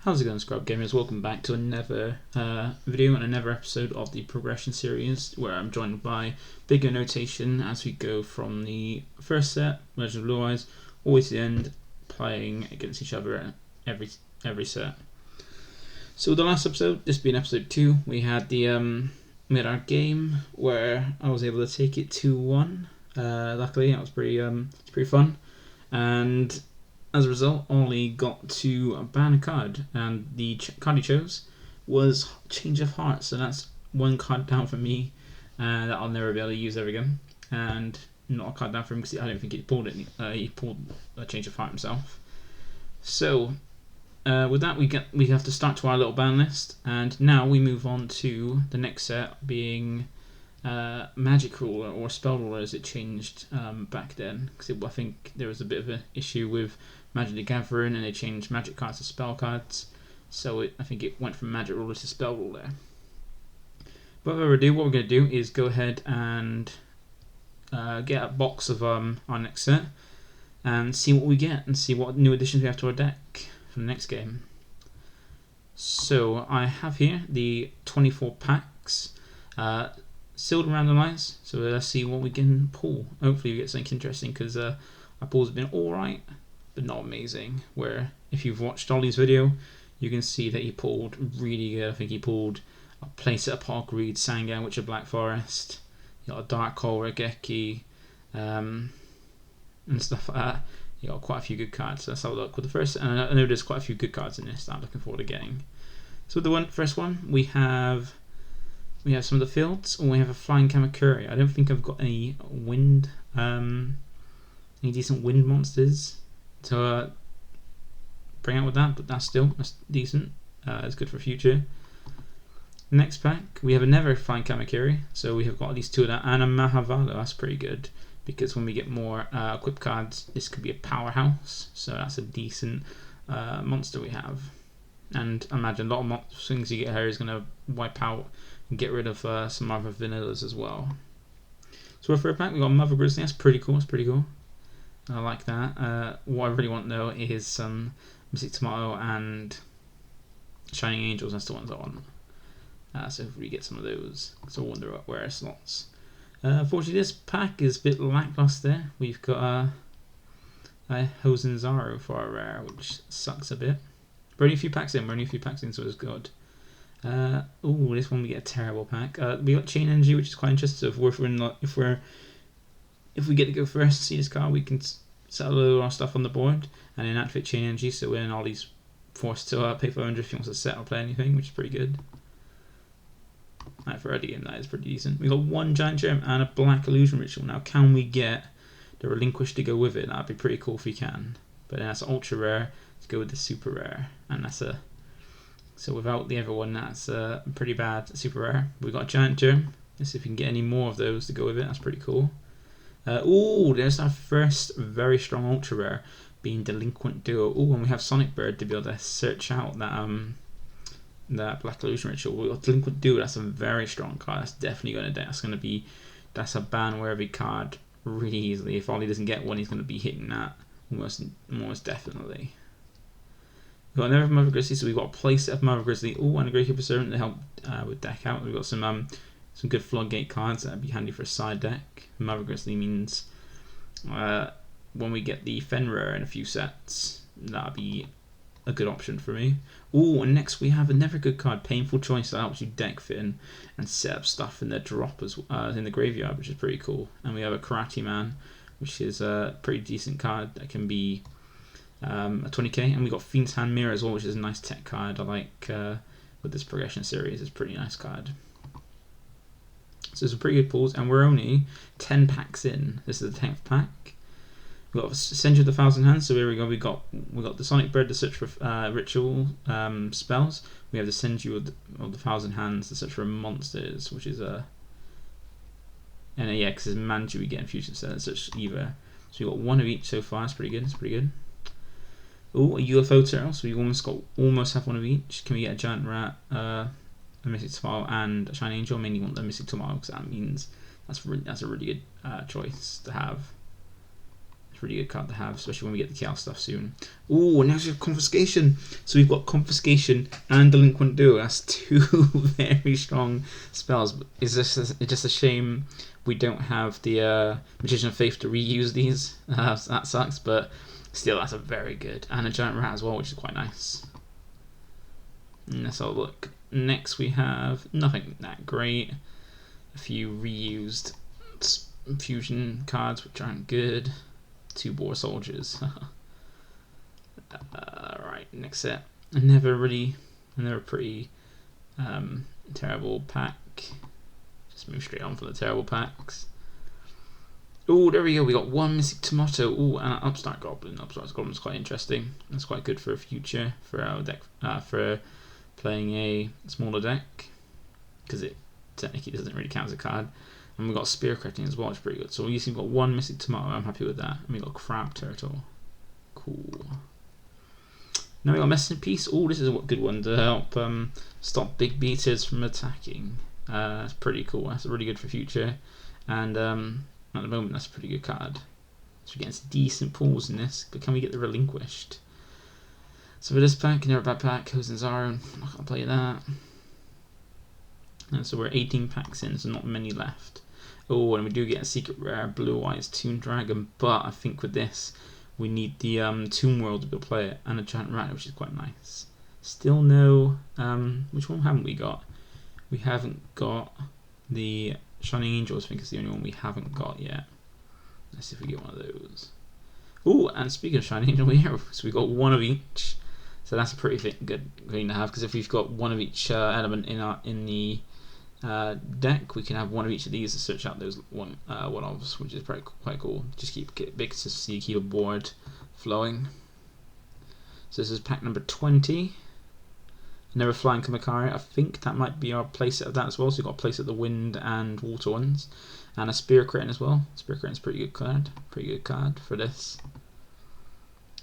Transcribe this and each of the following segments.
How's it going, ScrubGamers? Welcome back to another video and another episode of the progression series, where I'm joined by BigONotation as we go from the first set, Legend of Blue Eyes, all the way to the end, playing against each other every set. So the last episode, this being episode 2, we had our game where I was able to take it 2-1. Luckily, that was pretty fun, and as a result, Ollie got to ban a card, and the card he chose was Change of Heart, so that's one card down for me that I'll never be able to use ever again, and not a card down for him because I don't think he pulled it. He pulled a Change of Heart himself. So with that, we have to start to our little ban list, and now we move on to the next set being Magic Ruler or Spell Ruler, as it changed back then, because I think there was a bit of an issue with Magic the Gathering and they changed Magic cards to spell cards, so I think it went from Magic Ruler to Spell Ruler. But without further ado, what we're going to do is go ahead and get a box of our next set and see what we get and see what new additions we have to our deck for the next game. So I have here the 24 packs, sealed and randomized, so let's see what we can pull. Hopefully we get something interesting, because our pulls have been alright but not amazing, where if you've watched Ollie's video you can see that he pulled really good. I think he pulled a Playset of Hogreed, Sangan, Witch of Black Forest, you got a Dark Hole Regeki, and stuff like that. You got quite a few good cards, so let's have a look with the first. And I know there's quite a few good cards in this that I'm looking forward to getting. So with the first one, we have some of the fields, and we have a Flying Kamakuri. I don't think I've got any wind, any decent wind monsters to bring out with that, but that's decent. It's good for future. Next pack, we have another Flying Kamakuri, so we have got at least 2 of that, and a Mahavalo. That's pretty good, because when we get more equipped cards, this could be a powerhouse, so that's a decent monster we have. And I imagine a lot of things you get here is going to wipe out and get rid of some other vanillas as well. So for a pack, we got Mother Grizzly. That's pretty cool. I like that. What I really want though is some Mystic Tomato and Shining Angels. That's the ones I want. So if we get some of those, so I wonder where our slots. Unfortunately, this pack is a bit lackluster. We've got a Hosenzaru for a rare, which sucks a bit. We're only a few packs in, so it's good. This one we get a terrible pack. We got Chain Energy, which is quite interesting. So if we get to go first and see this card, we can settle our stuff on the board and then activate Chain Energy. So when Ollie's forced to pay 500 if he wants to set or play anything, which is pretty good. For early game, that is pretty decent. We got 1 Giant Gem and a Black Illusion Ritual. Now, can we get the Relinquish to go with it? That'd be pretty cool if we can. But then that's ultra rare to go with the super rare, and so without the other one, that's a pretty bad super rare. We got a Giant Gem. Let's see if we can get any more of those to go with it. That's pretty cool. There's our first very strong ultra rare, being Delinquent Duo. And we have Sonic Bird to be able to search out that Black Illusion Ritual. We got Delinquent Duo. That's a very strong card. That's definitely going to that's a ban worthy card really easily. If Ollie doesn't get one, he's going to be hitting that almost definitely. We've got another Mother Grizzly, so we've got a Playset of Mother Grizzly, and a Gravekeeper Servant to help with deck out. We've got some good Floodgate cards that'd be handy for a side deck. Mother Grizzly means when we get the Fenrir in a few sets, that'd be a good option for me. And next we have another good card, Painful Choice, that helps you deck fit in and set up stuff in the drop in the graveyard, which is pretty cool. And we have a Karate Man, which is a pretty decent card that can be a 20k, and we got Fiend's Hand Mirror as well, which is a nice tech card. I like with this progression series. It's a pretty nice card. So some pretty good pulls, and we're only 10 packs in. This is the 10th pack. We've got Send of the Thousand Hands. So here we go. We got the Sonic Bird to search for ritual spells. We have the Send You of the Thousand Hands to search for monsters, which is because it's Manju we get in fusion sets, such either. So we got 1 of each so far. It's pretty good. A UFO turtle, so we almost have 1 of each. Can we get a Giant Rat, a Mystic Tomato, and a Shining Angel? I mainly want the Mystic Tomato because that means that's a really good choice to have. Pretty good card to have, especially when we get the Chaos stuff soon. Ooh, now we have Confiscation. So we've got Confiscation and Delinquent Duo. That's two very strong spells. It's just a shame we don't have the Magician of Faith to reuse these. That sucks, but still, that's a very good. And a Giant Rat as well, which is quite nice. And let's have a look. Next we have nothing that great. A few reused fusion cards, which aren't good. 2 Boar Soldiers. Right, next set. Another pretty terrible pack. Just move straight on for the terrible packs. Oh, there we go. We got 1 Mystic Tomato. Oh, and an Upstart Goblin. Upstart Goblin's quite interesting. That's quite good for a future for our deck for playing a smaller deck, because it technically doesn't really count as a card. And we've got Spear Cretting as well, which is pretty good. So we've got 1 Mystic Tomato, I'm happy with that. And we've got Crab Turtle. Cool. Now we've got Messing Piece. Oh, this is a good one to help stop big beaters from attacking. That's pretty cool. That's really good for future. And at the moment, that's a pretty good card. So we're getting some decent pulls in this, but can we get the Relinquished? So for this pack, never bad pack, Hosen's-Zara, I'm not going to play that. And so we're 18 packs in, so not many left. Oh, and we do get a secret rare Blue Eyes Toon Dragon, but I think with this we need the Toon World to be able to play it, and a Giant Rat, which is quite nice. Still no, which one haven't we got? We haven't got the Shining Angels, I think is the only one we haven't got yet. Let's see if we get one of those. Oh, and speaking of Shining Angel, so we got 1 of each. So that's a pretty good thing to have, because if we've got 1 of each element in the deck, we can have 1 of each of these to search out those one-offs, which is quite cool. Just keep it big so you keep a board flowing. So this is pack number 20. Never Flying Kamakari. I think that might be our playset of that as well. So you've got a playset of the wind and water ones, and a Spear Cretting as well. Spear Cretting's a pretty good card for this.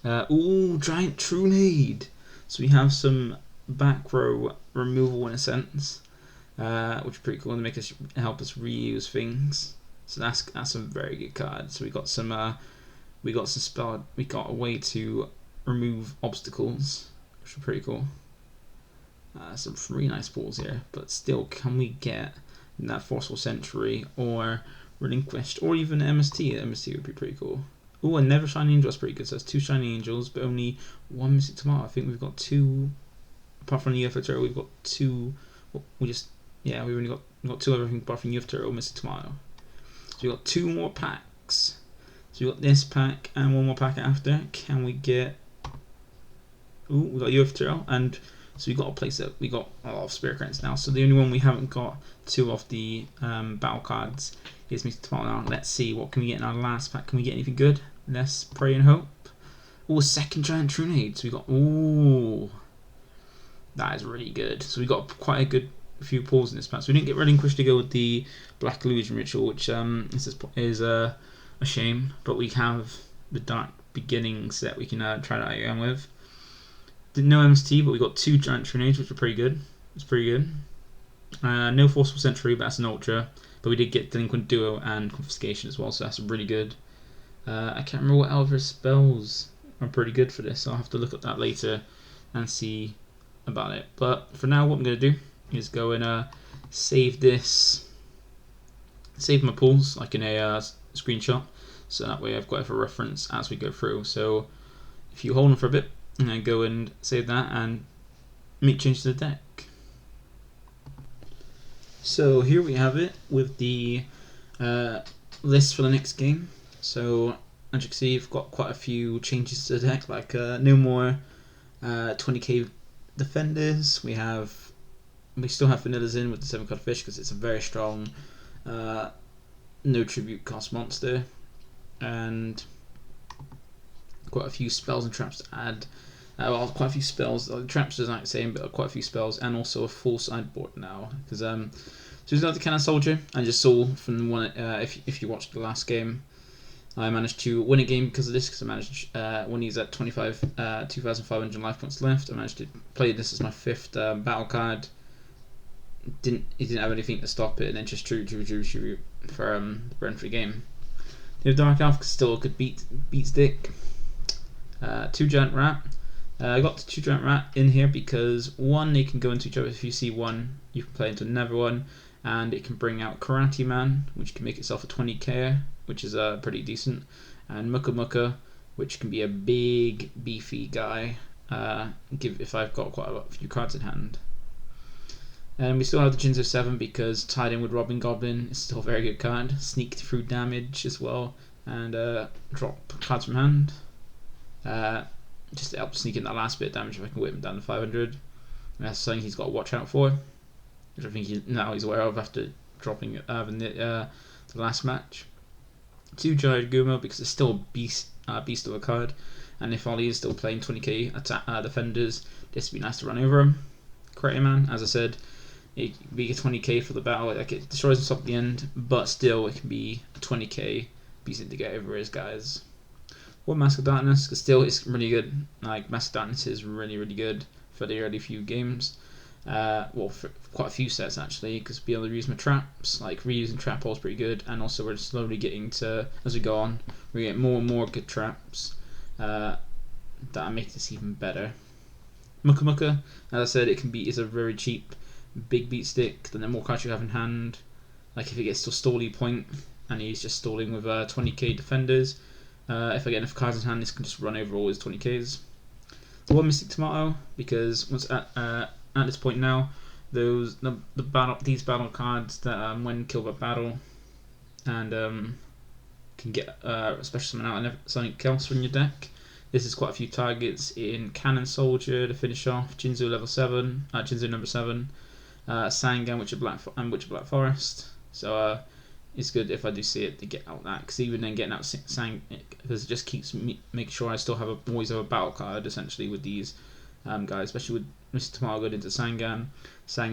Ooh, Giant Trunade. So we have some back row removal in a sense. Which is pretty cool, and help us reuse things. So that's a very good card. So we got a way to remove obstacles, which are pretty cool. Some really nice pulls here, but still, can we get that Forceful Sentry or Relinquished or even MST? MST would be pretty cool. Oh, and Never Shining Angel is pretty good. So that's 2 Shining Angels, but only 1 Mystic Tomato. I think we've got 2. Apart from the UFO Turtle, we've got 2. We've only got 2 of everything apart from UFO Turtle, Mystic Tomato. So we've got 2 more packs. So we've got this pack and 1 more pack after. Can we get? Ooh, we got UFO Turtle, and so we've got a place that we got a lot of Spirit Credits now. So the only one we haven't got 2 of the battle cards is Mystic Tomato now. Let's see, what can we get in our last pack? Can we get anything good? Let's pray and hope. Oh, a second Giant Trunade. So we got, ooh, that is really good. So we got quite a good few pulls in this pack. So we didn't get Relinquished to go with the Black Illusion Ritual, which is a shame. But we have the Dark Beginning set we can try that again with. Didn't know MST, but we got 2 Giant Trunades, which are pretty good. It's pretty good. No Forceful Sentry, but that's an Ultra. But we did get Delinquent Duo and Confiscation as well, so that's really good. I can't remember what other spells are pretty good for this, so I'll have to look at that later and see about it. But for now, what I'm going to do is go and save my pulls like in a screenshot, so that way I've got it for reference as we go through. So if you hold on for a bit, and then go and save that and make changes to the deck. So here we have it with the list for the next game. So as you can see, you've got quite a few changes to the deck, like no more 20k defenders. We still have Vanillas in with the 7-card fish because it's a very strong no tribute cost monster, and quite a few spells and traps to add. Well, quite a few spells. The traps are not the same, but quite a few spells, and also a full sideboard now. Because so he's got the Cannon Soldier. I just saw from the one. If you watched the last game, I managed to win a game because of this. Because I managed when he's at 2,500 life points left. I managed to play this as my 5th battle card. He didn't have anything to stop it, and then just true for the Brentford game. The If Dark Elf still could beat stick. 2 Giant Rat. I got the 2 Giant Rat in here because one, they can go into each other. If you see one, you can play into another one, and it can bring out Karate Man, which can make itself a 20k, which is pretty decent, and Mucka Mucka, which can be a big beefy guy. If I've got quite a few cards in hand. And we still have the Jinzo 7 because tied in with Robin Goblin is still a very good card. Sneak through damage as well, and drop cards from hand. Just to help sneak in that last bit of damage if I can whip him down to 500. And that's something he's got to watch out for, which I think now he's aware of after dropping it in the last match. 2 Giant Gumo because it's still a beast of a card, and if Ollie is still playing 20k attack defenders, this would be nice to run over him. Karate Man, as I said, it can be a 20k for the battle, like it destroys himself at the end, but still it can be a 20k decent to get over his guys. One Mask of Darkness, because still it's really good. Like Mask of Darkness is really good for the early few games. Well, for quite a few sets actually, because be able to use my traps, like reusing trap holes pretty good, and also we're slowly getting to, as we go on, we get more and more good traps that make this even better. Mucka Mucka, as I said, it's a very cheap big beat stick. Then the more cards you have in hand, like if it gets to a stally point and he's just stalling with 20k defenders, if I get enough cards in hand, this can just run over all his 20ks. The one Mystic Tomato, because once at this point now, these battle cards that when killed by battle and can get a special summon out and something else from your deck. This is quite a few targets in Cannon Soldier to finish off, Jinzo level 7, Jinzo number 7, Sangan, Witch of Black Forest. So it's good if I do see it to get out that, because even then getting out Sang, because it just keeps me making sure I still always have a battle card essentially with these guys, especially with Mr. Tomato going into Sangan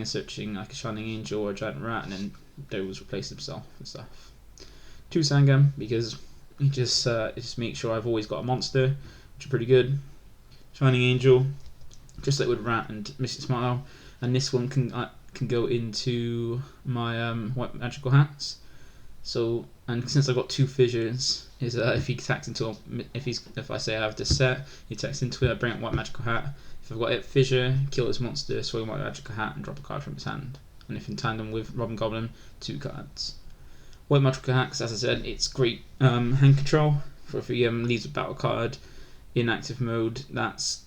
searching like a Shining Angel or a Giant Rat, and then those replace himself and stuff. 2 Sangan because it just makes sure I've always got a monster, which are pretty good. Shining Angel, just like with Rat and Mr. Tomato, and this one can go into my White Magical Hats. So, and since I've got 2 fissures, is if he attacks into if I say I have this set, he attacks into it, I bring out White Magical Hat. If I've got it fissure, kill this monster, swing White Magical Hat, and drop a card from his hand. And if in tandem with Robin Goblin, 2 cards. White Magical Hat, as I said, it's great hand control for if he leaves a battle card in active mode that's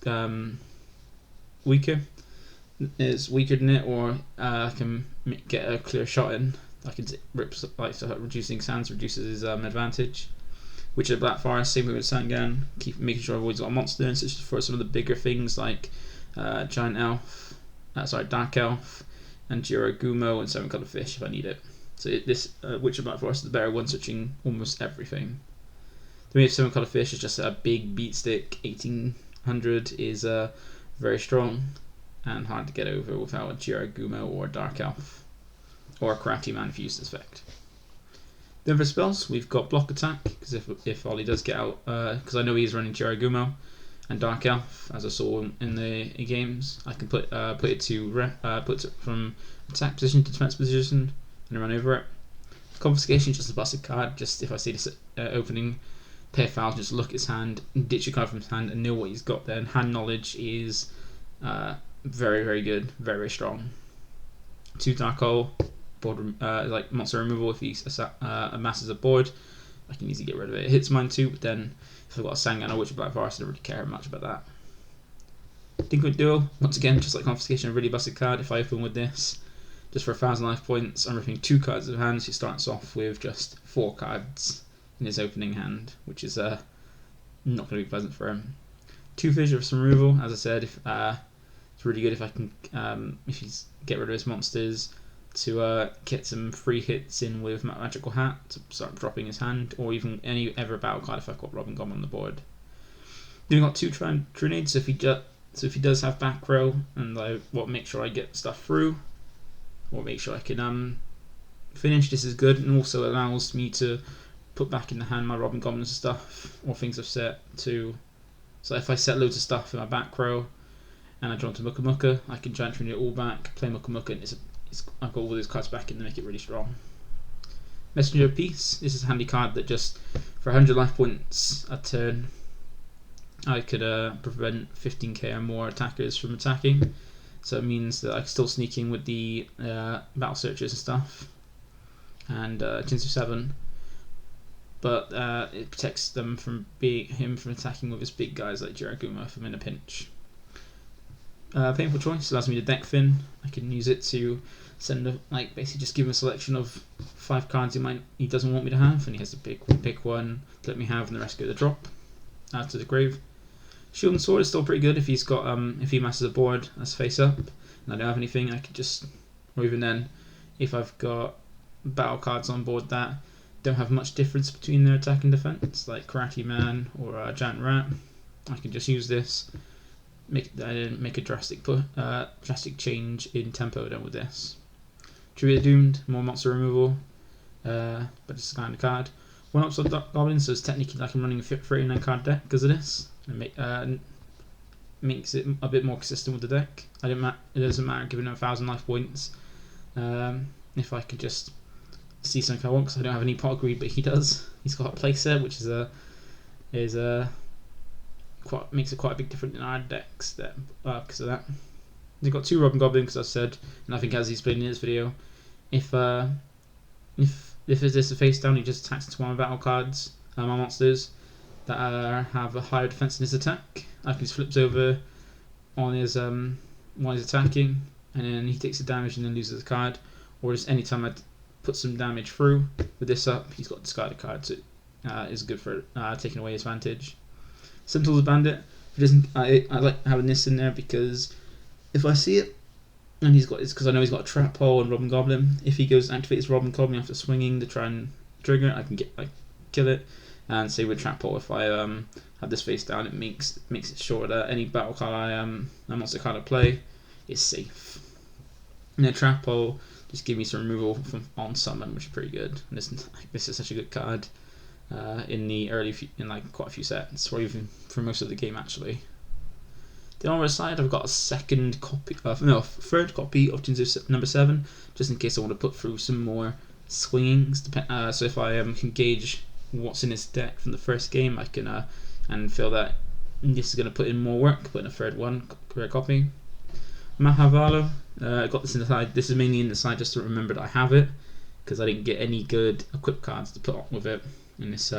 weaker. It's weaker than it, or I can get a clear shot in. Like it rips, like so reducing sands reduces his advantage. Witch of Black Forest, same with Sangan, keep making sure I've always got a monster, and such for some of the bigger things like Giant Elf, Dark Elf, and Gumo and 7 Colored Fish if I need it. So this Witch of Black Forest is the better one, searching almost everything. The way of 7 Colored Fish is just a big beat stick. 1800 is very strong and hard to get over without a Gumo or Dark Elf. Or Karate Man if you use this effect. Then for spells, we've got Block Attack, because if Ollie does get out, because I know he's running Gumo and Dark Elf, as I saw in the games, I can put it from attack position to defense position and run over it. Confiscation, just a busted card, just if I see this opening, pay a foul, just look at his hand, ditch a card from his hand and know what he's got there, and hand knowledge is very good, very strong. 2 Dark Hole, board like monster removal. If he amasses a board, I can easily get rid of it. It hits mine too, but then if I've got a Sangan or Witch of Black Forest, I don't really care much about that. Delinquent Duel, once again, just like Confiscation, a really busted card. If I open with this, just for 1,000 life points, I'm ripping 2 cards of hand. So he starts off with just 4 cards in his opening hand, which is not going to be pleasant for him. 2 Fissure for some removal, as I said. It's really good if I can, if he's get rid of his monsters, to get some free hits in with Magical Hat to start dropping his hand, or even any ever battle card if I've got Robin Goblin on the board. Then we've got 2 Grenades, so if he does have back row, and I make sure I get stuff through, or make sure I can finish, this is good, and also allows me to put back in the hand my Robin Goblin stuff, or things I've set to. So if I set loads of stuff in my back row, and I draw into Mucka Mucka, I can Giant Trinity it all back, play Mucka Mucka, and I've got all those cards back in to make it really strong. Messenger Piece. This is a handy card that just for 100 life points a turn I could prevent 15k or more attackers from attacking. So it means that I can still sneak in with the battle searches and stuff, and Jinsu 7, but it protects them from him from attacking with his big guys like Jiraguma if I'm in a pinch. Painful Choice allows me to deck Finn. I can use it to send basically just give him a selection of 5 cards he doesn't want me to have, and he has to pick one to let me have, and the rest go to drop to the grave. Shield and Sword is still pretty good if he's got if he masses a board that's face up and I don't have anything. I could just, or even then, if I've got battle cards on board that don't have much difference between their attack and defense, like Karate Man or Giant Rat, I can just use this, make a drastic change in tempo done with this. Trivia Doomed, more monster removal, but it's a kind of card. 1-ups on Goblins, so it's technically like I'm running a 39 card deck because of this. It makes it a bit more consistent with the deck. It doesn't matter giving him 1,000 life points. If I could just see something I want, because I don't have any pot greed, but he does. He's got a playset, which makes it quite a big difference in our decks because of that. We've got 2 Robin Goblin, because I said, and I think as he's played in his video, if there's a face down, he just attacks into one of my battle cards, my monsters that have a higher defense in his attack. I can just flips over on his while he's attacking, and then he takes the damage and then loses the card. Or just any time I put some damage through with this up, he's got discarded cards. So it is good for taking away his advantage. Sentinel's Bandit. I like having this in there because if I see it, and he's got, it's because I know he's got a Trap Hole and Robin Goblin. If he goes and activates Robin Goblin after swinging to try and trigger it, I can kill it. And say with Trap Hole, if I have this face down, it makes it sure that any battle card monster card I play is safe. And then Trap Hole just give me some removal on summon, which is pretty good. And this is such a good card in quite a few sets, or even for most of the game actually. The other side, I've got a third copy of Jinzu number 7, just in case I want to put through some more swingings. So if I can gauge what's in his deck from the first game, I can and feel that this is going to put in more work, put in a third rare copy. Mahavalo, I got this in the side. This is mainly in the side just to remember that I have it, because I didn't get any good equip cards to put on with it in this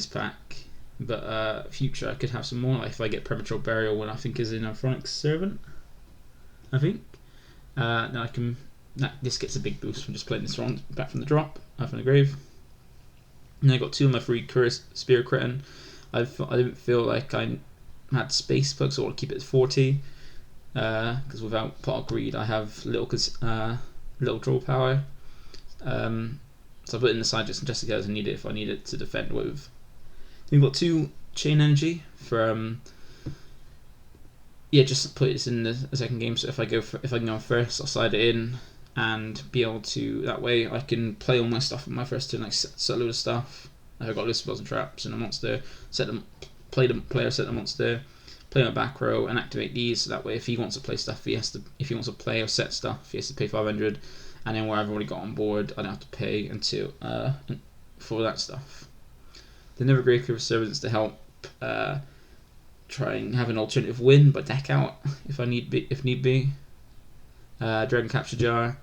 pack. But future I could have some more, like if I get Premature Burial, one I think is in Phonic Servant, I think. Then I can. This gets a big boost from just playing this round back from the drop, from the grave. And I got 2 of my 3 Spear Critin. I didn't feel like I had space put, so I want to keep it at 40. Because without Pot of Greed, I have little draw power. So I put it in the side just in case I need it if I need it to defend with. We've got 2 Chain Energy for just put this in the second game. So if I can go first, I'll slide it in and be able to, that way I can play all my stuff in my first turn, like set a load of stuff. I've got loads of spells and traps and a monster, play the player, set the monster, play my back row and activate these, so that way if he wants to play stuff, if he wants to play or set stuff, he has to pay 500, and then where I've already got on board, I don't have to pay until for that stuff. The Never Grave Cleaver Servants to help try and have an alternative win, but deck out if need be. Dragon Capture Jar.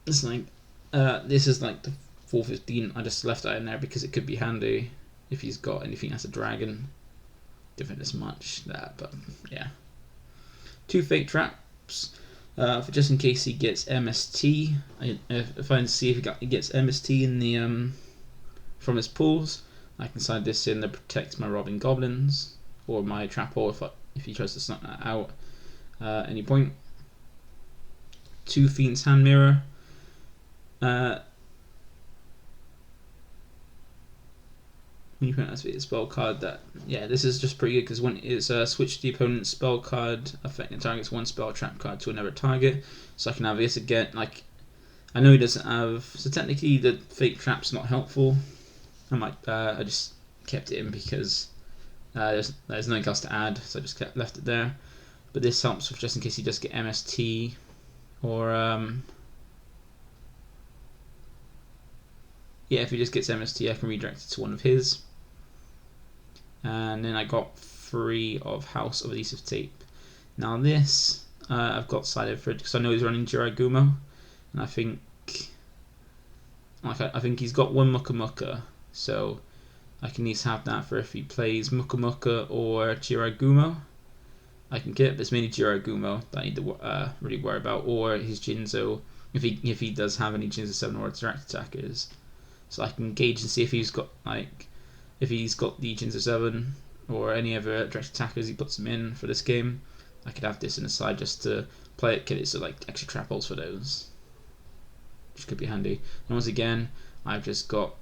This is like the 415. I just left that in there because it could be handy if he's got anything that's a dragon. Different as much that, but yeah. 2 Fake Traps. For just in case he gets MST. If I see if he gets MST in the from his pools, I can slide this in that protects my Robin Goblins or my Trap Hole if he tries to snuff that out at any point. 2 Fiend's Hand Mirror. When you print activate a spell card, this is just pretty good because when it's switch the opponent's spell card affecting target's 1 spell trap card to another target, so I can have this again. Like, I know he doesn't have, so technically the fake trap's not helpful. I just kept it in because there's nothing else to add, so I just left it there. But this helps with just in case he does get MST or Yeah, if he just gets MST, I can redirect it to one of his. And then I got 3 of House of Adhesive Tape. Now this, I've got decided for it because I know he's running Jiragumo, and I think he's got 1 Mucka Mucka, so I can at least have that for if he plays Mucka Mucka or Jiragumo. I can get, but it's mainly Jiragumo that I need to really worry about, or his Jinzo if he does have any Jinzo 7 or direct attackers. So I can gauge and see if he's got the Jinzo 7 or any other direct attackers he puts them in for this game. I could have this in the side just to play it, get it so extra trap ults for those, which could be handy. And once again, I've just got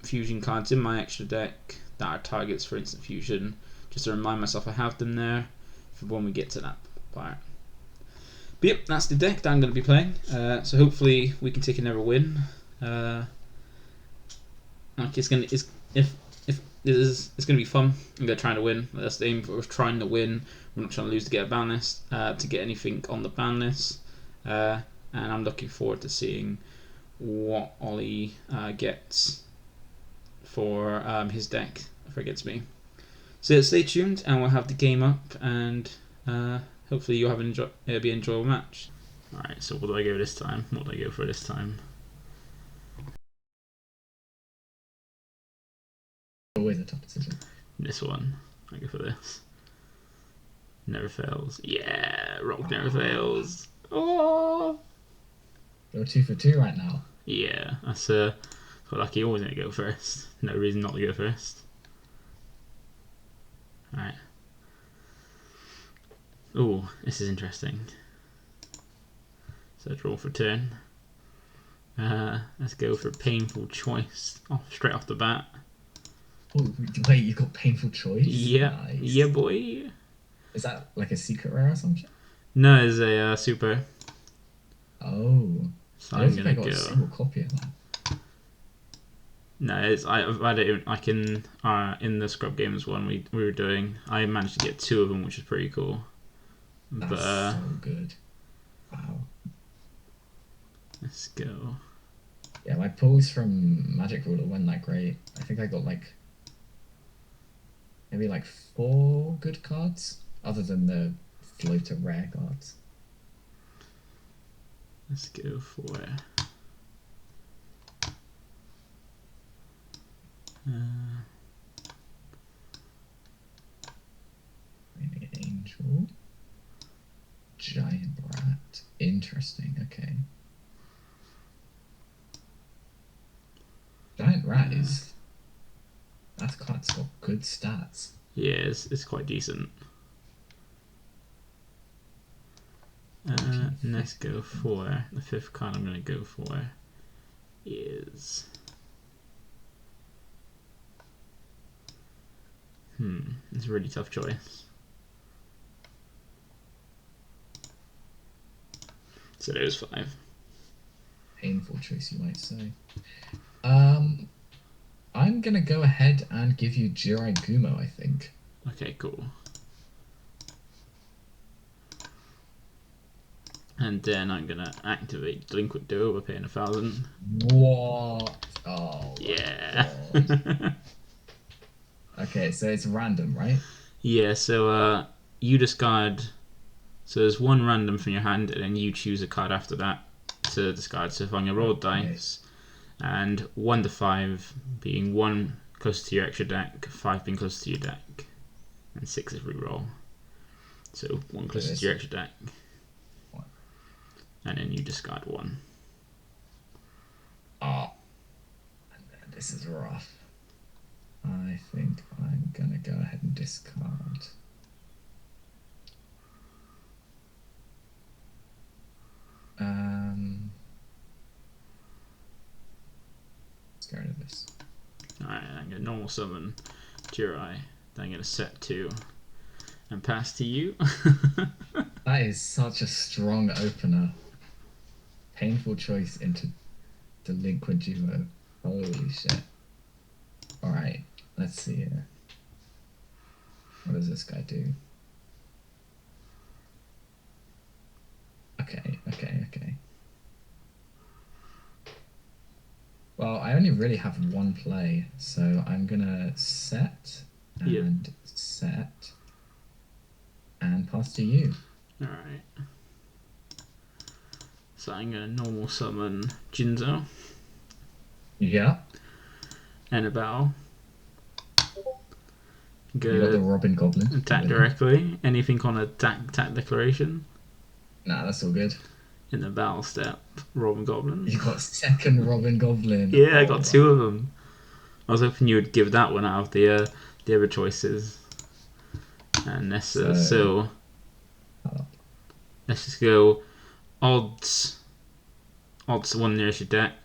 fusion cards in my extra deck that are targets for instant fusion, just to remind myself I have them there for when we get to that part. But yep, that's the deck that I'm going to be playing. So hopefully we can take another win. It's gonna be fun. I'm gonna try to win. That's the aim. We're trying to win. We're not trying to lose to get a ban list, to get anything on the ban list. And I'm looking forward to seeing what Ollie gets for his deck if it gets me. So stay tuned, and we'll have the game up, and hopefully you'll have it'll be an enjoyable match. All right. So what do I go this time? What do I go for this time? Always a tough decision. This one. I go for this. Never fails. Yeah, rock never fails. Oh. You're 2 for 2 right now. Yeah, that's quite lucky. Always going to go first. No reason not to go first. Alright. Oh, this is interesting. So draw for turn. Let's go for painful choice. Straight off the bat. Oh, wait, you got painful choice? Yeah, nice. Yeah, boy. Is that like a secret rare or something? No, it's a super. Oh, So I don't I'm think gonna I got go. a single copy of that. No, I've had it. I can in the ScrubGames one we were doing. I managed to get 2 of them, which is pretty cool. That's But so good. Wow. let's go. Yeah, my pulls from Magic Ruler weren't that great. I think I got maybe 4 good cards, other than the floater rare cards. Let's go for Maybe an angel. Giant rat. Interesting, okay. Giant rat that card's got good stats. yeah, it's quite decent. Let's go for the 5th card. I'm gonna go for is it's a really tough choice. So there's 5. Painful choice, you might say. I'm gonna go ahead and give you Jiragumo, I think. Okay, cool. And then I'm gonna activate Delinquent Duo by paying 1,000. What? Oh. Yeah. Okay, so it's random, right? Yeah. So you discard. So there's 1 random from your hand, and then you choose a card after that to discard. So if I'm gonna roll dice, and 1 to 5 being 1 close to your extra deck, 5 being close to your deck, and 6 is reroll. So 1 closest to your extra deck, and then you discard 1. Oh, this is rough. I think I'm gonna go ahead and discard. Let's get rid of this. Alright, I'm gonna normal summon Jirai. Then I'm gonna set 2 and pass to you. That is such a strong opener. Painful choice into Delinquent Duo. Holy shit. Alright, let's see here. What does this guy do? Okay. Well, I only really have one play, so I'm gonna set and set and pass to you. Alright. So I'm gonna normal summon Jinzo. Yeah. Annabelle. You got the Robin Goblin. Attack directly. Anything on attack declaration. Nah, that's all good. In the battle step, Robin Goblin. You got second Robin Goblin. Yeah, I got two of them. I was hoping you would give that one out of the other choices. And let's let's just go odds. Odds the one nearest your deck,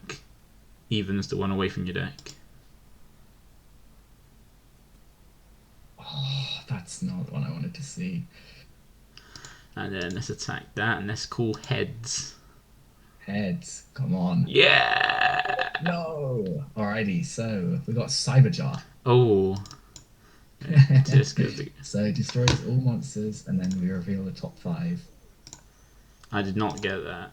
evens the one away from your deck. Oh, that's not what I wanted to see. And then let's attack that, and let's call heads. Heads, come on. Yeah! No! Alrighty, so we got Cyberjar. Oh. So destroys all monsters, and then we reveal the top 5. I did not get that.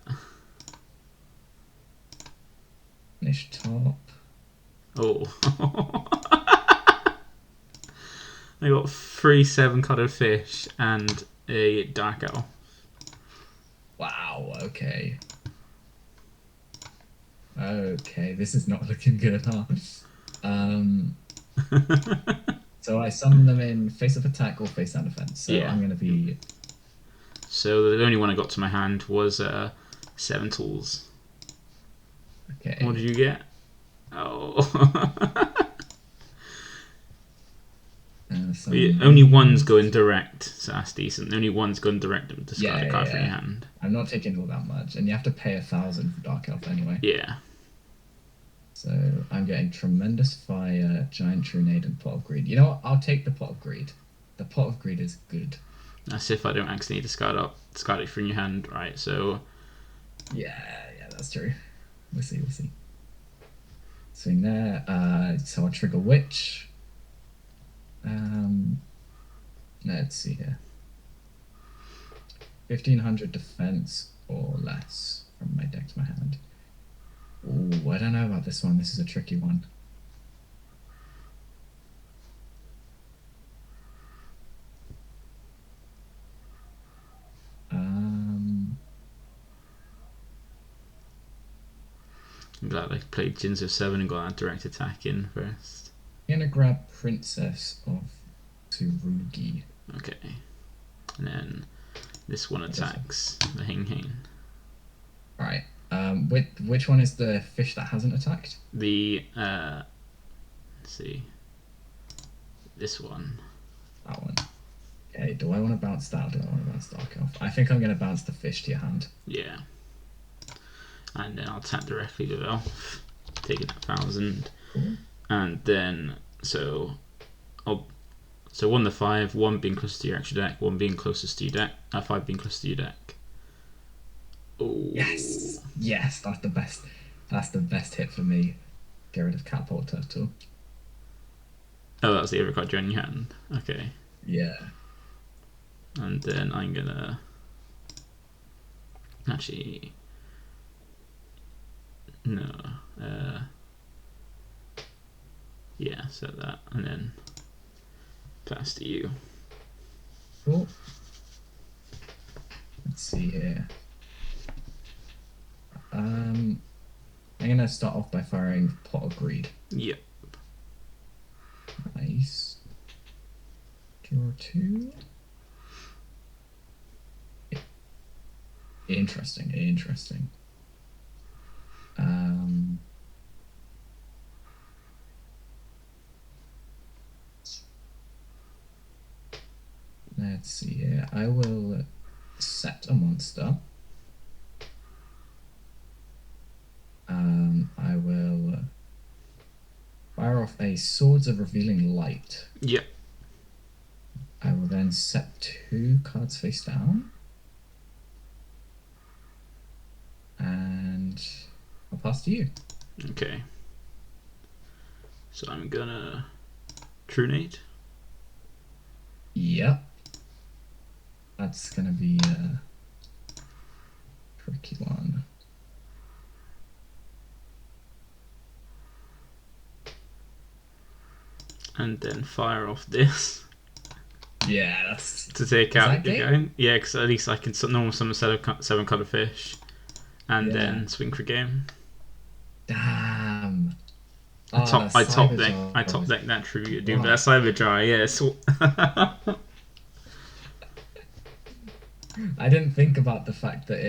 Finish top. Oh. I got 3 7-colored fish and a dark elf. Wow, okay. Okay, this is not looking good, huh? So I summon them in face up attack or face down defense. So I'm gonna be. So the only one I got to my hand was 7 tools. Okay. What did you get? Oh. Only one's going direct, so that's decent. Only one's going direct and discard a card from your hand. I'm not taking all that much, and you have to pay 1,000 for Dark Elf anyway. Yeah. So I'm getting Tremendous Fire, Giant Trunade, and Pot of Greed. You know what? I'll take the Pot of Greed. The Pot of Greed is good. That's if I don't accidentally discard it from your hand, right? So. Yeah, that's true. We'll see. Swing there. So I'll trigger Witch. Let's see here. 1,500 defense or less from my deck to my hand. Ooh, I don't know about this one. This is a tricky one. I'm glad I played Jinzo 7 and got that direct attack in first. I'm gonna grab Princess of Tsurugi. Okay. And then this one attacks the Hing. Alright. Which one is the fish that hasn't attacked? The let's see. This one. That one. Okay, do I want to bounce that or do I want to bounce Dark Elf? I think I'm going to bounce the fish to your hand. Yeah. And then I'll attack directly with Elf, taking that 1,000. Cool. And then, so 1 to 5, 1 being closest to your extra deck, 1 being closest to your deck, 5 being closest to your deck. Oh. Yes, that's the best. That's the best hit for me. Get rid of Catapult Turtle. Oh, that's the other card you're in your hand. Okay. Yeah. And then I'm gonna actually no. Yeah, set that and then pass to you. Cool. Let's see here. I'm gonna start off by firing Pot of Greed. Yep. Nice. Draw 2. Interesting. Let's see here. I will set a monster. I will fire off a Swords of Revealing Light. Yep. I will then set 2 cards face down. And I'll pass to you. Okay. So I'm gonna Trunade. Yep. That's gonna be a tricky one. and then fire off this Yeah, that's to take is out that your game? game. Yeah, because at least I can normal summon seven colored fish, and Yeah. then swing for game. Damn. I Oh, that top cyber deck. jar I top was deck that tribute dude. But that rough. cyber jar, yeah. So I didn't think about the fact that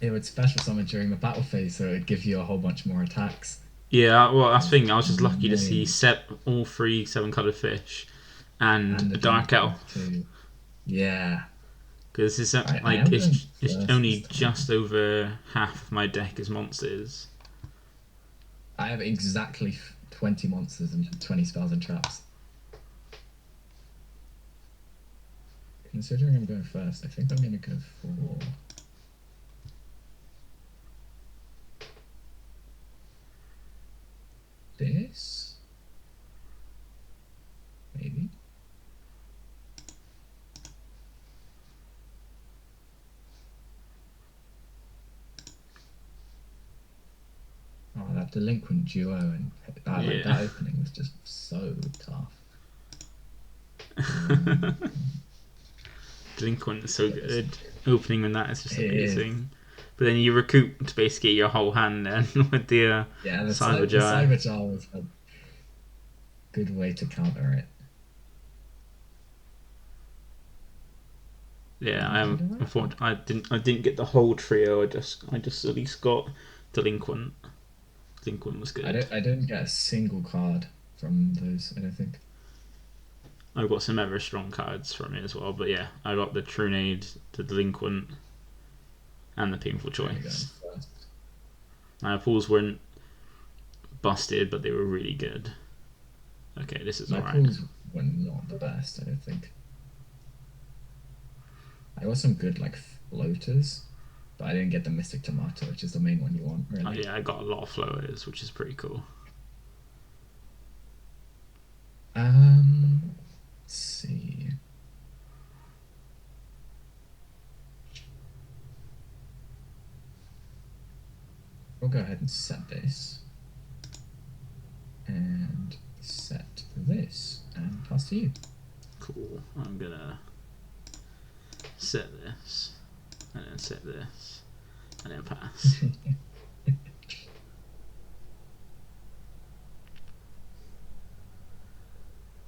it would special summon during the battle phase, so it'd give you a whole bunch more attacks. yeah. Well, that's the That's thing. I was just lucky to see annoying. all three seven colored fish, and And a the dark dark elf. elf too. Yeah. Because it's Right, I like am going it's first this only time. just over half of my deck is monsters. I have exactly 20 monsters and 20 spells and traps. Considering I'm going first, I think I'm going to go for... this? Maybe? Oh, that delinquent duo and like Yeah. that opening was just so tough. Um, Delinquent is so yeah, good. Opening when that is just it is. amazing. But then you recoup to basically your whole hand then with the Yeah, cyber the jar. cyber jar was a good way to counter it. Yeah, Oh, I didn't get the whole trio. I just at least got delinquent. Delinquent was good. I didn't get a single card from those. I don't think. I got some ever strong cards from it as well. But yeah, I got the Trunade, the delinquent, and the painful I'm going choice. first. My pools weren't busted, but they were really good. Okay, this is My alright. pools were not the best. I don't think. I got some good like floaters, but I didn't get the Mystic Tomato, which is the main one you want, Oh really. yeah, I got a lot of floaters, which is pretty cool. Let's see. We'll go ahead and set this. And set this. And pass to you. Cool. I'm gonna set this, and then set this, and then pass.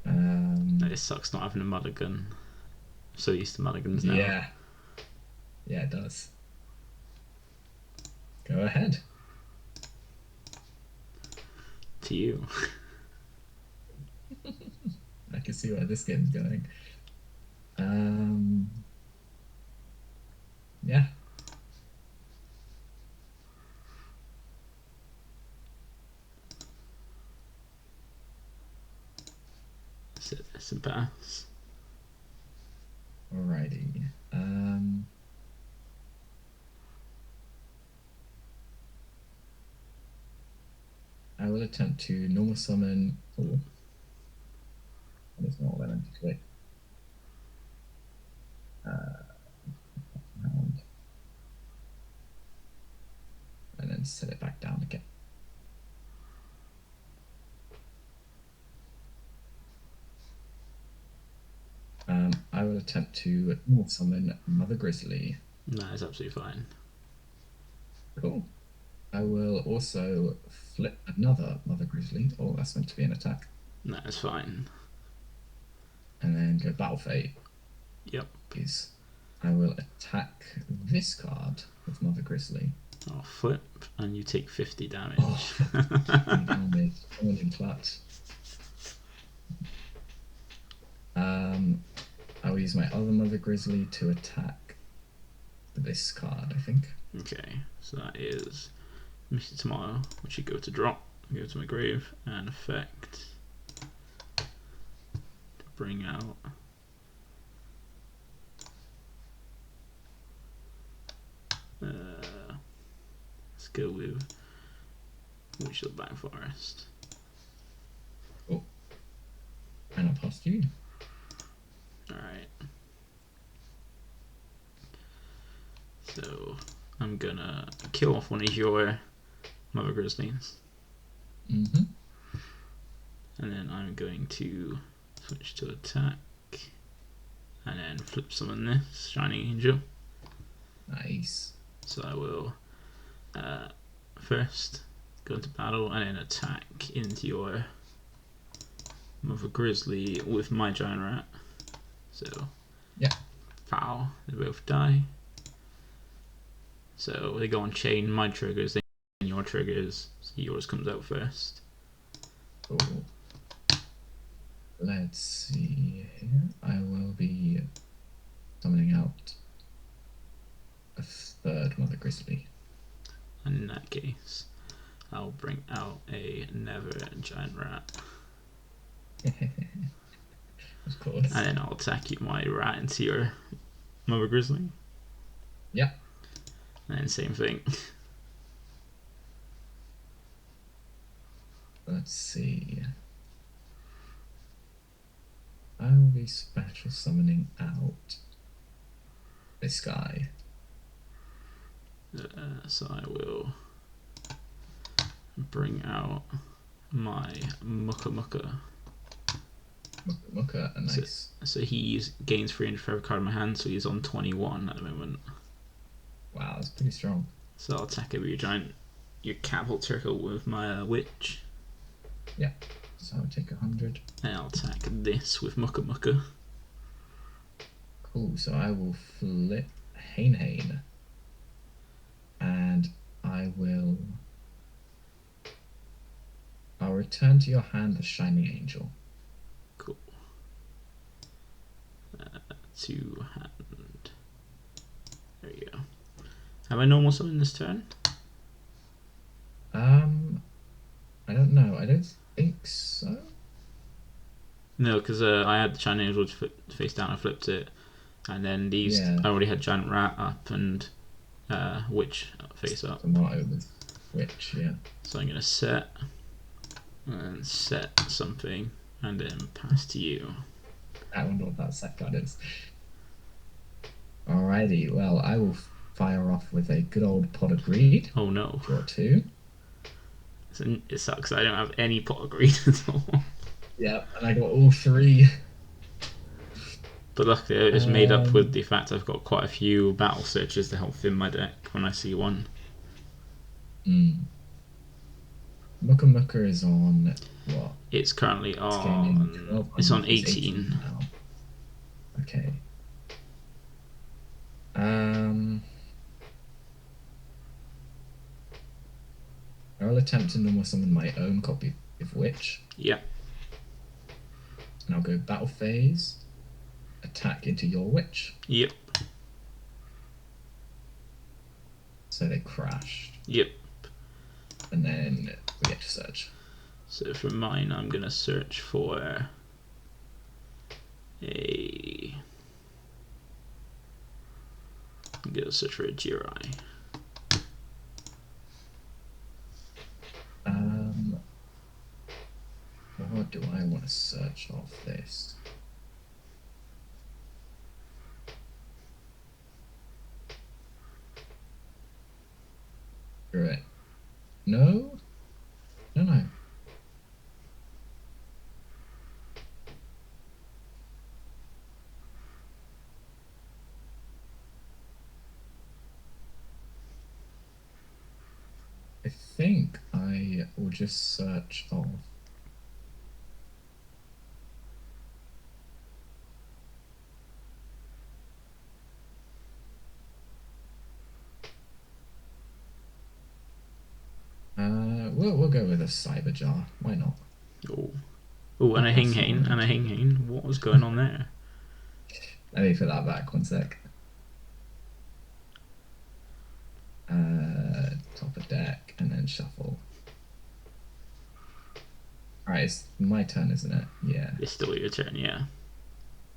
It sucks not having a mulligan. I'm so used to mulligans now. Yeah. Yeah, it does. Go ahead. To you. I can see where this game's going. Yeah. Set this and pass. Alrighty. I will attempt to normal summon. Oh, that's not what I meant to click. And then set it back down again. I will attempt to normal summon Mother Grizzly. That is absolutely fine. Cool. I will also flip another Mother Grizzly. Oh, that's meant to be an attack. That is fine. And then go Battle Fate. Yep. Is I will attack this card with Mother Grizzly. I'll flip, and you take 50 damage. Oh, 50 damage. Coming in clutch. I will use my other Mother Grizzly to attack this card, I think. Okay, so that is Mystic Tomato, which you go to drop, go to my grave, and effect to bring out let's go with Witch of the Black Forest. Oh. And I'll pass to you. Alright. So I'm gonna kill off one of your Mother Grizzlies. Mm-hmm. And then I'm going to switch to attack. And then flip summon this Shining Angel. Nice. So I will first go into battle and then attack into your Mother Grizzly with my Giant Rat. So yeah, foul, they both die. So they go on chain, my triggers, then your triggers, so yours comes out first. Cool. Let's see here. I will be summoning out a third Mother Grizzly. And in that case, I'll bring out a Nether Giant Rat. Of course. And then I'll attack you, my rat, into your Mother Grizzly. Yeah. And then same thing. Let's see. I will be special summoning out this guy. So I will bring out my Mucka Mucka. Mucka, a nice. So he gains 300 for every card in my hand, so he's on 21 at the moment. Wow, that's pretty strong. So I'll attack over your catapult circle with my witch. Yeah. So I'll take 100. And I'll attack this with Mucka Mucka. Cool. So I will flip Hane. And I'll return to your hand the Shining Angel. Cool. To hand. There you go. Have I normal summon this turn? I don't know. I don't think so. No, because I had the Shining Angel face down, I flipped it. And then these, Yeah. I already had Giant Rat up and Witch face up. Tomato with Witch, yeah. So I'm going to set and set something and then pass to you. I wonder what that set card is. Alrighty, well, I will fire off with a good old Pot of Greed. Oh no. Draw 2. So it sucks, I don't have any Pot of Greed at all. Yep, and I got all 3. But luckily it's made up with the fact I've got quite a few battle searches to help fill my deck when I see one. Mucka Mucka is on what? It's currently on... It's on 18. Now. Okay. I will attempt to normal summon my own copy of Witch. Yeah. And I'll go battle phase, attack into your Witch. Yep. So they crashed. Yep. And then we get to search. So for mine, I'm going to search for a... I'm going to search for a Jirai. What do I want to search off this? Screw it. No? No. I think I will just search off. We'll go with a Cyber Jar. Why not? Oh, and a Hing Hing. What was going on there? Let me put that back 1 sec. Top of deck and then shuffle. Alright, it's my turn, isn't it? Yeah. It's still your turn, yeah.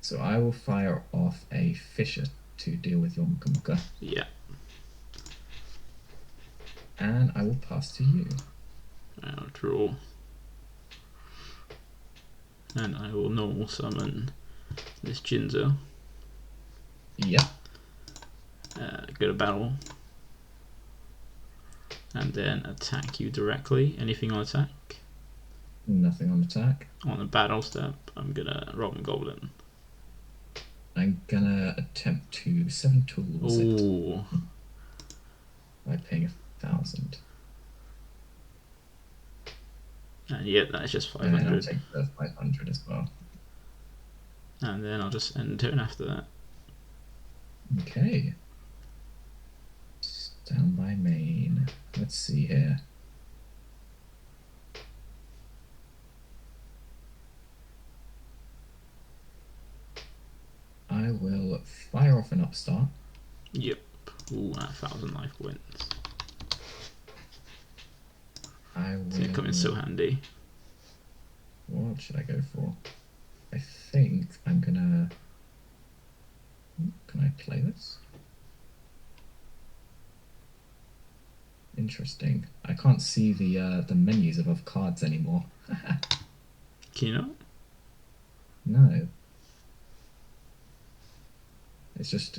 So I will fire off a Fisher to deal with your Mucka Mucka. Yeah. And I will pass to you. I'll draw. And I will normal summon this Jinzo. Yep. Go to battle. and then attack you directly. Anything on attack? Nothing on attack. On the battle step, I'm gonna roll a goblin. I'm gonna attempt to 7 tools Ooh. it by paying 1,000. And yeah, that's just And then I'll 500. take the 500 as well. And then I'll just end the turn after that. Okay. Stand by main. Let's see here. I will fire off an upstart. Yep. Ooh, 1,000 life points. I will. It's gonna come in so handy. What should I go for? I think I'm gonna. Can I play this? Interesting. I can't see the menus above cards anymore. Can you not? No. It's just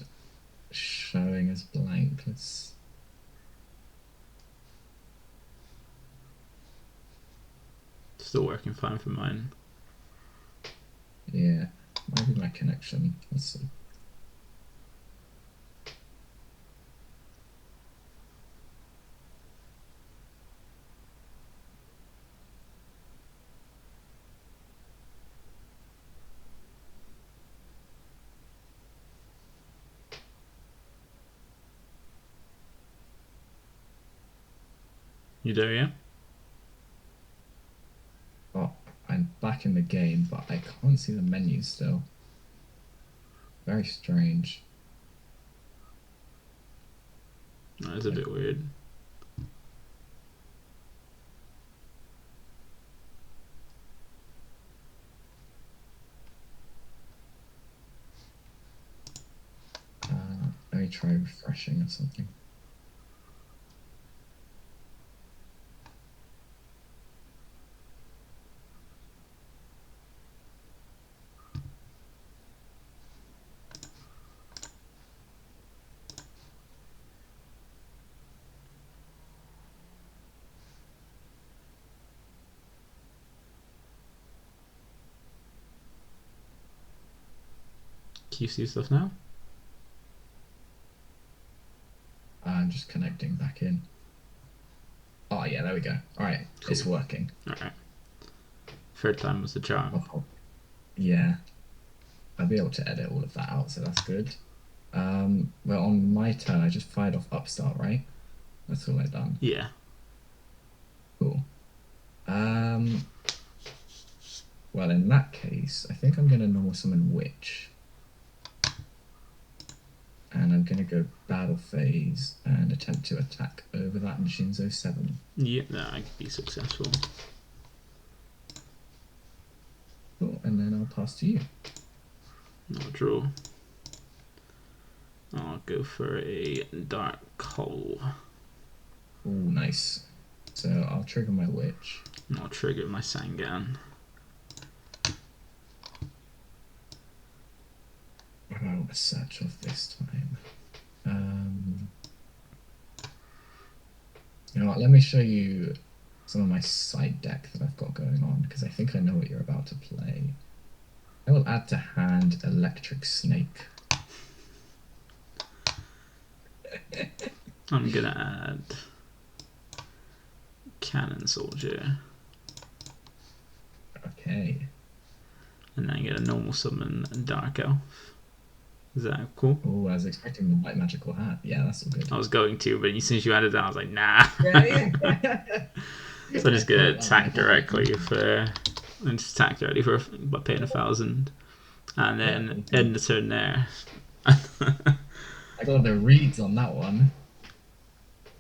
showing as blank. Let's. Still working fine for mine. Yeah, might be my connection. Let's see. You there, yeah? Oh, I'm back in the game, but I can't see the menu still. Very strange. That is a bit weird. Let me try refreshing or something. Can you see stuff now? I'm just connecting back in. Oh yeah, there we go. Alright, Cool. It's working. Alright. Third time was the charm. Oh, yeah. I'll be able to edit all of that out, so that's good. Well, on my turn, I just fired off Upstart, right? That's all I've done. Yeah. Cool. Well, in that case, I think I'm going to normal summon Witch. And I'm going to go Battle Phase and attempt to attack over that Shinzo 7. Yeah, that could be successful. Cool, and then I'll pass to you. I'll draw. I'll go for a Dark Hole. Oh, nice. So I'll trigger my Witch. And I'll trigger my Sangan. I'll search off this time. You know what, let me show you some of my side deck that I've got going on, because I think I know what you're about to play. I will add to hand Electric Snake. I'm gonna add Cannon Soldier. Okay. And then get a normal summon Dark Elf. Is that cool? Oh, I was expecting the white magical hat. Yeah, that's all good. I was going to, but as soon as you added that, I was like, nah. Yeah. So I'm just gonna attack directly for, and just attack directly for by paying 1,000, and then end the turn there. I got the reads on that one.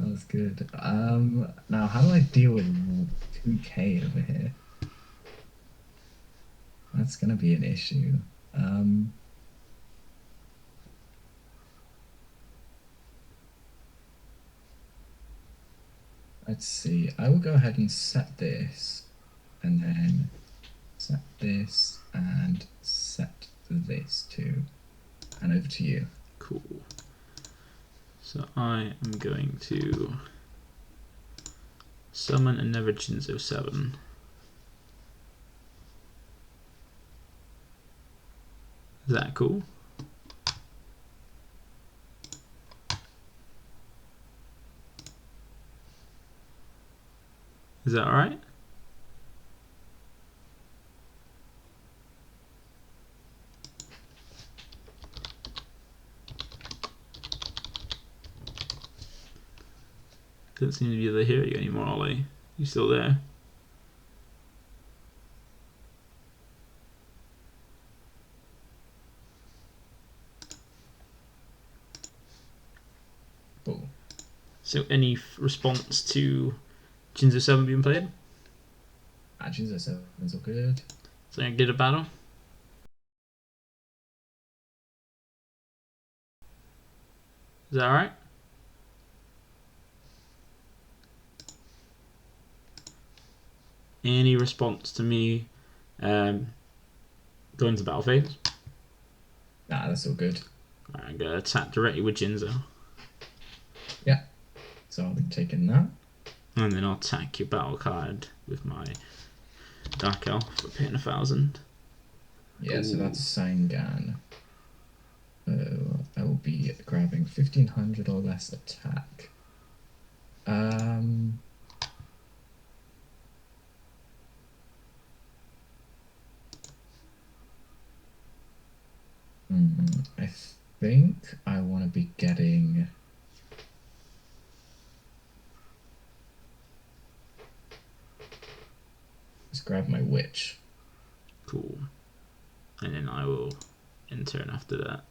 That was good. Now how do I deal with 2k over here? That's gonna be an issue. Let's see. I will go ahead and set this, and then set this, and set this too. And over to you. Cool. So I am going to Summon another Jinzo 7. Is that cool? Is that alright? Doesn't seem to be able to hear you anymore, Ollie. You still there? Cool. So, any response to Jinzo 7 being played? Jinzo 7's all good. So, I did a battle. Is that alright? Any response to me going to battle phase? Nah, that's all good. Right, I'm going to attack directly with Jinzo. Yeah. So I'll be taking that. And then I'll attack your battle card with my Dark Elf for paying 1,000. Yeah, Ooh. so that's Sangan. I will be grabbing 1,500 or less attack. I think I want to be getting... Let's grab my witch. Cool. And then I will in turn after that.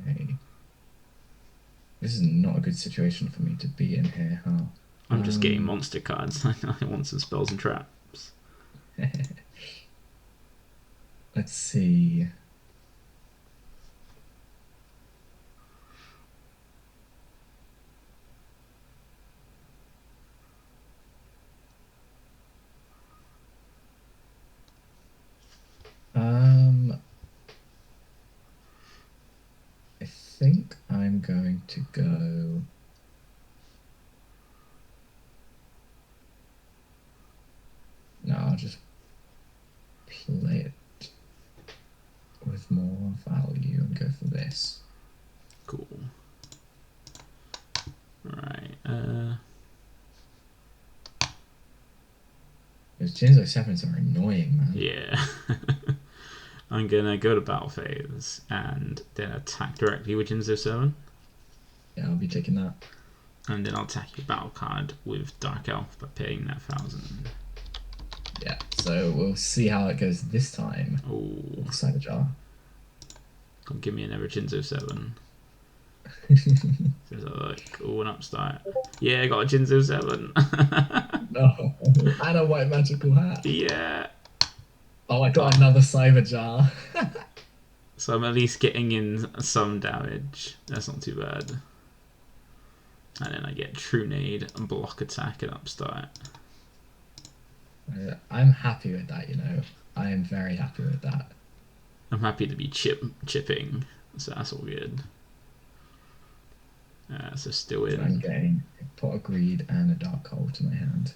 Okay. This is not a good situation for me to be in here, huh? I'm just getting monster cards. I want some spells and traps. Let's see. I think I'm going to go... No, I'll just play it with more value and go for this. Cool. Right. Those Jinzo 7s are annoying, man. Yeah. I'm gonna go to battle phase and then attack directly with Jinzo 7. Yeah, I'll be taking that. And then I'll attack your battle card with Dark Elf by paying that 1,000. Yeah, so we'll see how it goes this time. Oh. Cyber Jar. Come give me another Jinzo 7. There's a look. Oh, an upstart. Yeah, I got a Jinzo 7. No, and a white magical hat. Yeah. Oh, I got another Cyber Jar. So I'm at least getting in some damage. That's not too bad. And then I get True Nade and block attack and upstart. I'm happy with that, you know. I am very happy with that. I'm happy to be chipping, so that's all good. So still in. So I'm getting a Pot of Greed and a Dark Hole to my hand.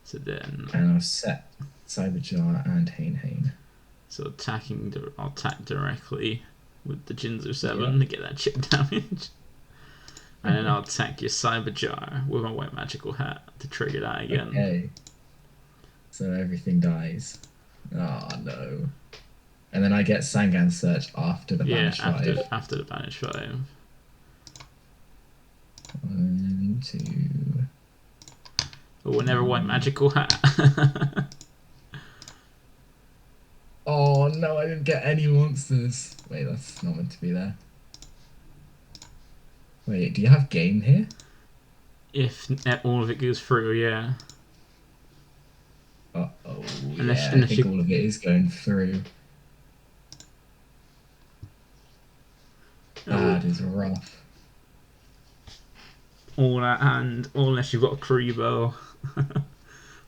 So then... And I'll set Cyber Jar and Hane. So I'll attack directly with the Jinzo 7 to get that chip damage. And then I'll attack your Cyber Jar with my white magical hat to trigger that again. Okay. So everything dies. Oh no. And then I get Sangan Search after the Banish 5. After the Banish 5. 1, 2. Oh, another white magical hat. Oh no, I didn't get any monsters. Wait, that's not meant to be there. Wait, do you have game here? If all of it goes through, yeah. Uh-oh, unless I think all of it is going through. That is rough. All that hand, or unless you've got a Karibo.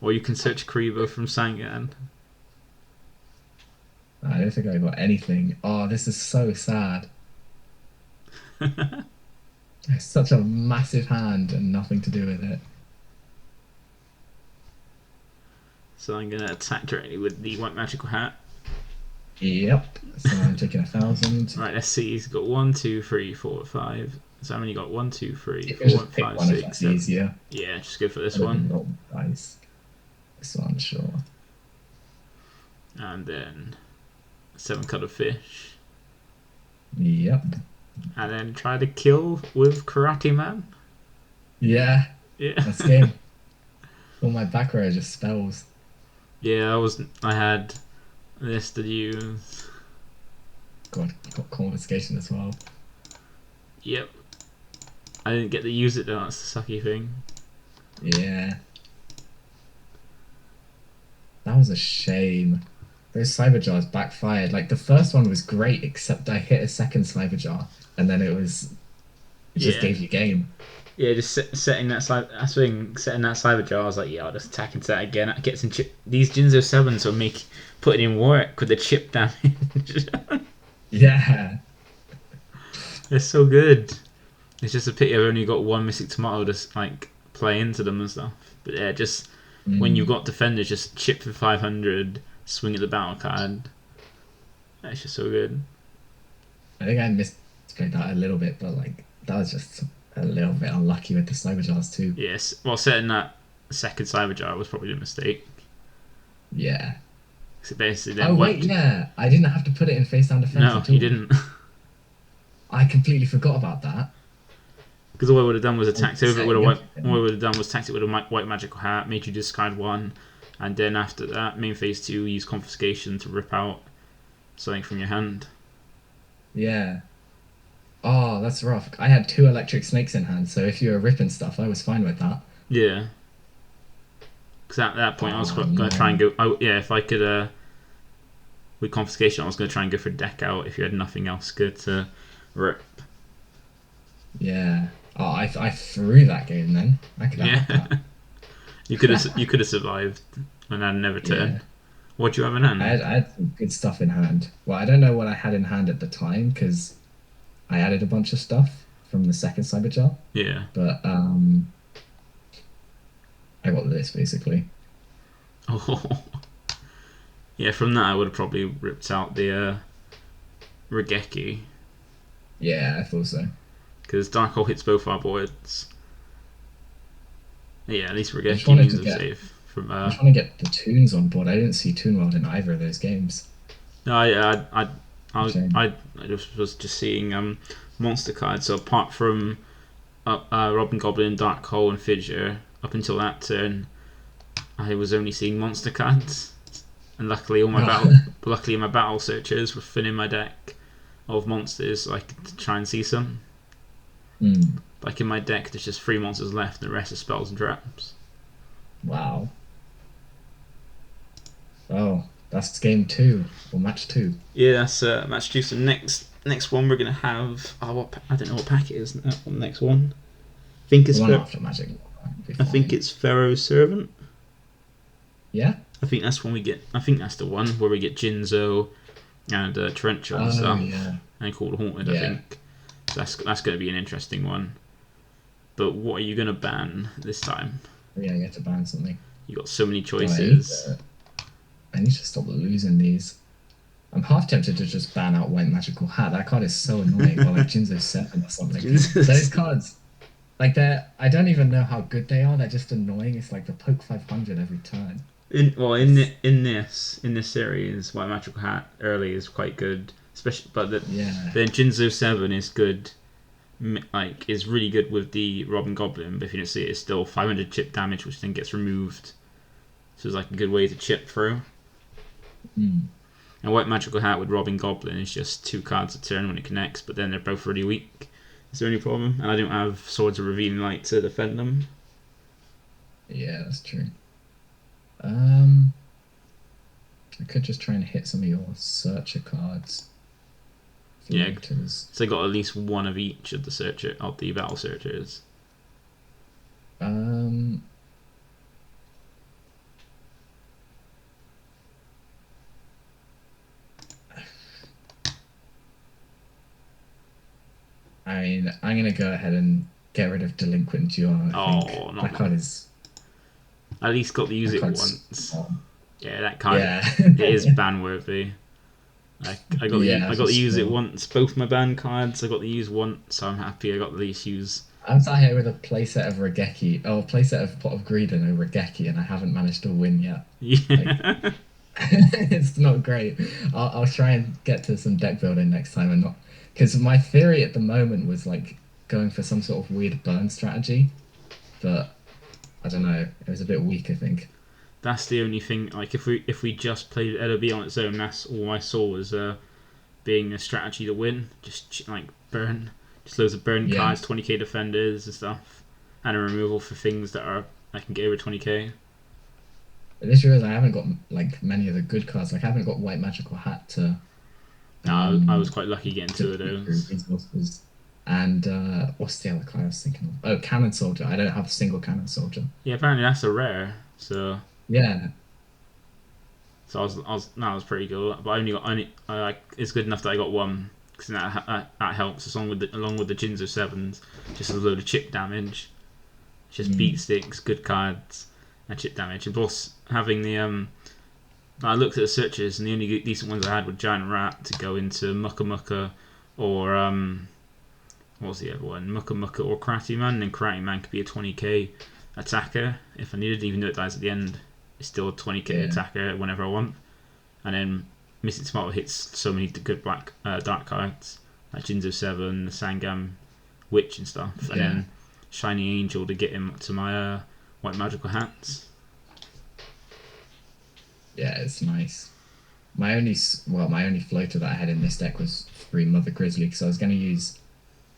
Or you can search Karibo from Sangan. I don't think I got anything. Oh, this is so sad. It's such a massive hand and nothing to do with it. So I'm gonna attack directly with the white magical hat. Yep. So I'm taking 1,000. Right, let's see. He's got 1, 2, 3, 4, 5. So how many got? 1, 2, 3, You can 4, just pick 5, one if 6, that's 7. easier. Yeah, just go for this Other than one. roll dice. This one, sure. And then 7 coloured fish. Yep. And then try to kill with Karate Man. Yeah. Yeah. That's game. All my back row are just spells. Yeah, I had this to use. God, got confiscation as well. Yep. I didn't get to use it though, that's the sucky thing. Yeah. That was a shame. Those cyber jars backfired. Like the first one was great, except I hit a second cyber jar, and then it just gave you game. Yeah, just setting that setting that cyber jar. I was like, yeah, I'll just attack into that again. I get some chip. These Jinzo 7s will putting in work with the chip damage. Yeah. They're so good. It's just a pity I've only got one Mystic Tomato to like play into them and stuff. But yeah, just when you've got defenders, just chip for 500, swing at the battle card. That's just so good. I think I misplayed that a little bit, but like that was just a little bit unlucky with the cyber jars too. Yes, well, setting that second cyber jar was probably a mistake. Yeah. So basically, then Oh wait, yeah. I didn't have to put it in face down defense No, at all. you didn't. I completely forgot about that. Because all I would have done was attacked over it with a white. Everything. All I would have done was attacked it with a white magical hat, made you discard 1, and then after that, main phase 2, use confiscation to rip out something from your hand. Yeah. Oh, that's rough. I had 2 electric snakes in hand, so if you were ripping stuff, I was fine with that. Yeah. Because at that point, I was going no. to try and go. If I could, with confiscation, I was going to try and go for deck out if you had nothing else good to rip. Yeah. Oh, I threw that game then. I could have had that. You could have survived and had another turn. Yeah. What do you have in hand? I had some good stuff in hand. Well, I don't know what I had in hand at the time because I added a bunch of stuff from the second cyber jar. Yeah. But I got this basically. Oh. Yeah, from that I would have probably ripped out the Regeki. Yeah, I thought so. Because Dark Hole hits both our boards. Yeah, at least just Regeki wanted means to I'm get- safe from. I'm trying to get the tunes on board. I didn't see Toon World in either of those games. No, yeah, Shame. I just was just seeing monster cards. So apart from Robin Goblin, Dark Hole, and Fissure, up until that turn, I was only seeing monster cards. And luckily, my battle searchers were filling my deck of monsters, so I could try and see some. Like in my deck, there's just 3 monsters left, and the rest are spells and traps. Wow. Oh, that's game 2 or match 2. Yeah, that's match 2. So next one we're gonna have. I don't know what pack it is. The next one. I think it's. The one after Magic. I think it's Pharaoh's Servant. Yeah. I think that's when we get. I think that's the one where we get Jinzo and Torrential and stuff, Yeah. and Called Haunted. Yeah. I think so that's going to be an interesting one. But what are you going to ban this time? Yeah, you have to ban something. You got so many Oh, choices. I need to stop losing these. I'm half tempted to just ban out White Magical Hat. That card is so annoying. Or like Jinzo 7 or something. Those cards, like I don't even know how good they are. They're just annoying. It's like the poke 500 every turn. In this series, White Magical Hat early is quite good, especially. But then Jinzo 7 is good. Like is really good with the Robin Goblin, but if you don't see it, it's still 500 chip damage, which then gets removed. So it's like a good way to chip through. And White Magical Hat with Robin Goblin is just 2 cards a turn when it connects, but then they're both really weak. Is there any problem? And I don't have Swords of Revealing Light to defend them. Yeah, that's true. I could just try and hit some of your searcher cards. Yeah, so they got at least one of each of the battle searchers. I mean, I'm gonna go ahead and get rid of Delinquent Duo. I think Oh, not that long. card is At least got to use that it card's once. on. Yeah, that card Yeah. it is ban worthy. Yeah, I got for to use it sure. once. Both my ban cards I got to use once, so I'm happy I got to at least use. I'm sat here with a playset of Regeki, oh, a playset of Pot of Greed and a Regeki, and I haven't managed to win yet. Like, Yeah. it's not great. I'll try and get to some deck building next time and not because my theory at the moment was like going for some sort of weird burn strategy, but I don't know. It was a bit weak, I think. That's the only thing. Like if we just played LOB on its own, that's all I saw was being a strategy to win. Just like burn, just loads of burn Yeah, cards, 20k defenders and stuff, and a removal for things that are I can get over 20k. but this year is I haven't got like many of the good cards. Like I haven't got White Magical Hat No, I was um quite lucky getting to two of put through those. resources. And what's the other card I was thinking of? Oh, Cannon Soldier. I don't have a single Cannon Soldier. Yeah, apparently that's a rare. Yeah, That was pretty good. But I only got only like it's good enough that I got one because that helps along with the Jinzo sevens. Just a load of chip damage, just beat sticks, good cards, and chip damage. And plus having the I looked at the searches and the only decent ones I had were Giant Rat to go into Mucka Mucka or what was the other one? Mucka Mucka or Karate Man. And then Karate Man could be a 20k attacker if I needed, even though it dies at the end. It's still a 20k yeah, attacker whenever I want. And then Missing Tomato hits so many good dark cards like Jinzo 7, the Sangam Witch and stuff. And yeah, then Shiny Angel to get him to my White Magical Hats. yeah. It's nice. My only floater that I had in this deck was three Mother Grizzly because I was going to use.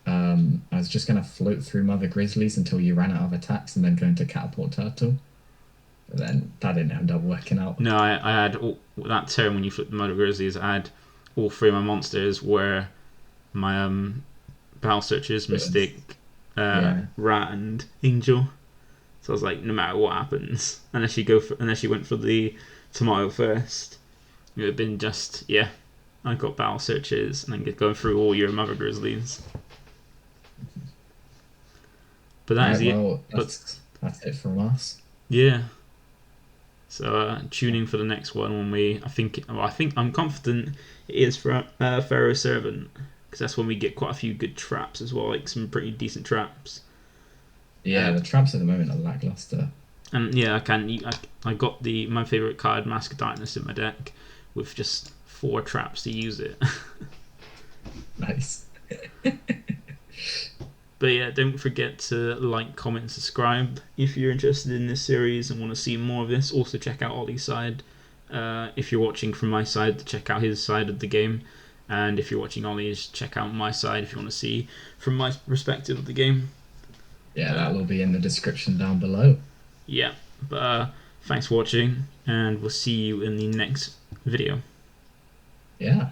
I was just going to float through Mother Grizzlies until you ran out of attacks and then go into Catapult Turtle. But then that didn't end up working out. No, I had that turn when you flipped the Mother Grizzlies. I had all three of my monsters were my Battle Searchers, Mystic, Yeah, Rat, and Angel. So I was like, no matter what happens, unless you went for the Tomato first, it would have been just I got Battle Searchers and then going through all your Mother Grizzlies. But that is right, the well, but that's it from us. yeah. So tuning for the next one when I think I'm confident it is for Pharaoh Servant because that's when we get quite a few good traps as well, like some pretty decent traps. Yeah, Uh, the traps at the moment are lackluster. and yeah, I got my favorite card, Mask of Darkness, in my deck with just 4 traps to use it. Nice. But yeah, don't forget to like, comment, and subscribe if you're interested in this series and want to see more of this. Also check out Ollie's side. If you're watching from my side, check out his side of the game. And if you're watching Ollie's, check out my side if you want to see from my perspective of the game. Yeah, that will be in the description down below. Yeah, but thanks for watching, and we'll see you in the next video. Yeah.